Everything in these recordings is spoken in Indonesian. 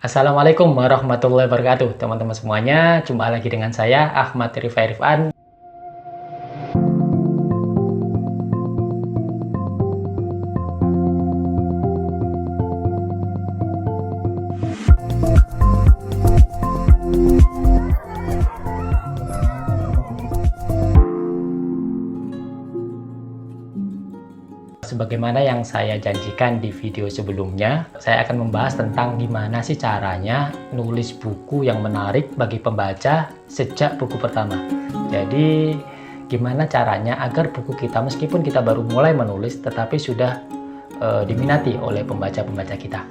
Assalamualaikum warahmatullahi wabarakatuh, teman-teman semuanya. Jumpa lagi dengan saya, Ahmad Rifai Rifan. Sebagaimana yang saya janjikan di video sebelumnya, saya akan membahas tentang gimana sih caranya nulis buku yang menarik bagi pembaca sejak buku pertama. Jadi, gimana caranya agar buku kita, meskipun kita baru mulai menulis, tetapi sudah diminati oleh pembaca-pembaca kita.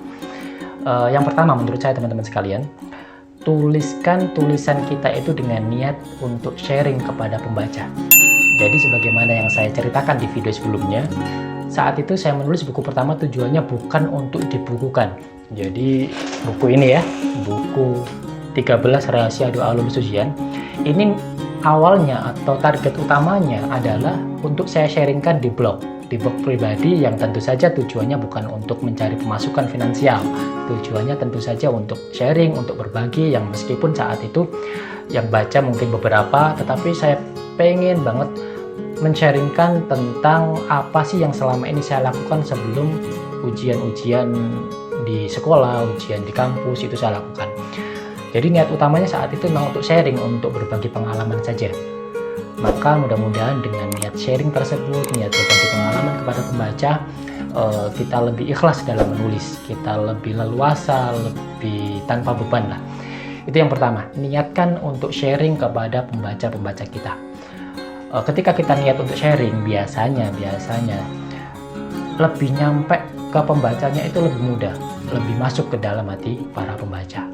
Yang pertama, menurut saya teman-teman sekalian, tuliskan tulisan kita itu dengan niat untuk sharing kepada pembaca. Jadi, sebagaimana yang saya ceritakan di video sebelumnya, saat itu saya menulis buku pertama tujuannya bukan untuk dibukukan. Jadi buku ini ya, buku 13 Rahasia Doa Lulus Ujian. Ini awalnya atau target utamanya adalah untuk saya sharingkan di blog pribadi yang tentu saja tujuannya bukan untuk mencari pemasukan finansial. Tujuannya tentu saja untuk sharing, untuk berbagi, yang meskipun saat itu yang baca mungkin beberapa, tetapi saya pengen banget men-sharingkan tentang apa sih yang selama ini saya lakukan sebelum ujian-ujian di sekolah, ujian di kampus itu saya lakukan. Jadi niat utamanya saat itu memang untuk sharing, untuk berbagi pengalaman saja. Maka mudah-mudahan dengan niat sharing tersebut, niat berbagi pengalaman kepada pembaca, kita lebih ikhlas dalam menulis, kita lebih leluasa, lebih tanpa beban lah. Itu yang pertama, niatkan untuk sharing kepada pembaca-pembaca kita. Ketika kita niat untuk sharing, biasanya lebih nyampe ke pembacanya itu lebih mudah, lebih masuk ke dalam hati para pembaca.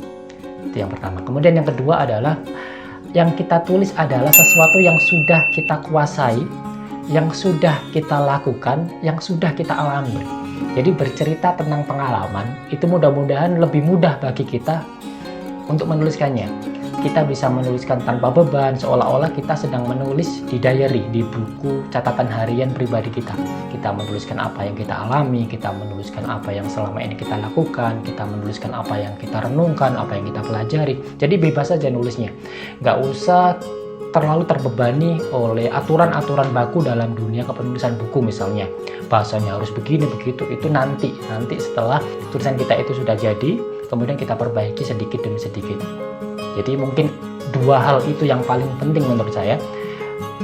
Itu yang pertama. Kemudian yang kedua adalah yang kita tulis adalah sesuatu yang sudah kita kuasai, yang sudah kita lakukan, yang sudah kita alami. Jadi bercerita tentang pengalaman itu mudah-mudahan lebih mudah bagi kita untuk menuliskannya. Kita bisa menuliskan tanpa beban, seolah-olah kita sedang menulis di diary, di buku catatan harian pribadi kita. Kita menuliskan apa yang kita alami, kita menuliskan apa yang selama ini kita lakukan, kita menuliskan apa yang kita renungkan, apa yang kita pelajari. Jadi bebas saja nulisnya. Nggak usah terlalu terbebani oleh aturan-aturan baku dalam dunia kepenulisan buku misalnya. Bahasanya harus begini, begitu, itu nanti setelah tulisan kita itu sudah jadi, kemudian kita perbaiki sedikit demi sedikit. Jadi mungkin dua hal itu yang paling penting menurut saya.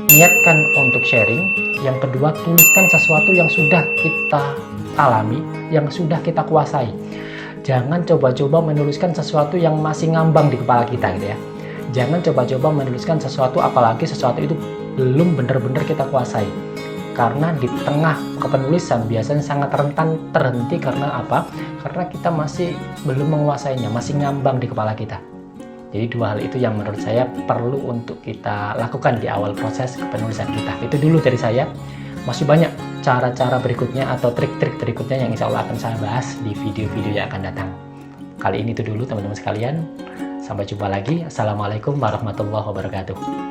Niatkan untuk sharing. Yang kedua, tuliskan sesuatu yang sudah kita alami, yang sudah kita kuasai. Jangan coba-coba menuliskan sesuatu yang masih ngambang di kepala kita gitu ya. Jangan coba-coba menuliskan sesuatu, apalagi sesuatu itu belum benar-benar kita kuasai. Karena di tengah kepenulisan biasanya sangat rentan terhenti. Karena apa? Karena kita masih belum menguasainya, masih ngambang di kepala kita. Jadi dua hal itu yang menurut saya perlu untuk kita lakukan di awal proses kepenulisan kita. Itu dulu dari saya. Masih banyak cara-cara berikutnya atau trik-trik berikutnya yang insya Allah akan saya bahas di video-video yang akan datang. Kali ini itu dulu teman-teman sekalian. Sampai jumpa lagi. Assalamualaikum warahmatullahi wabarakatuh.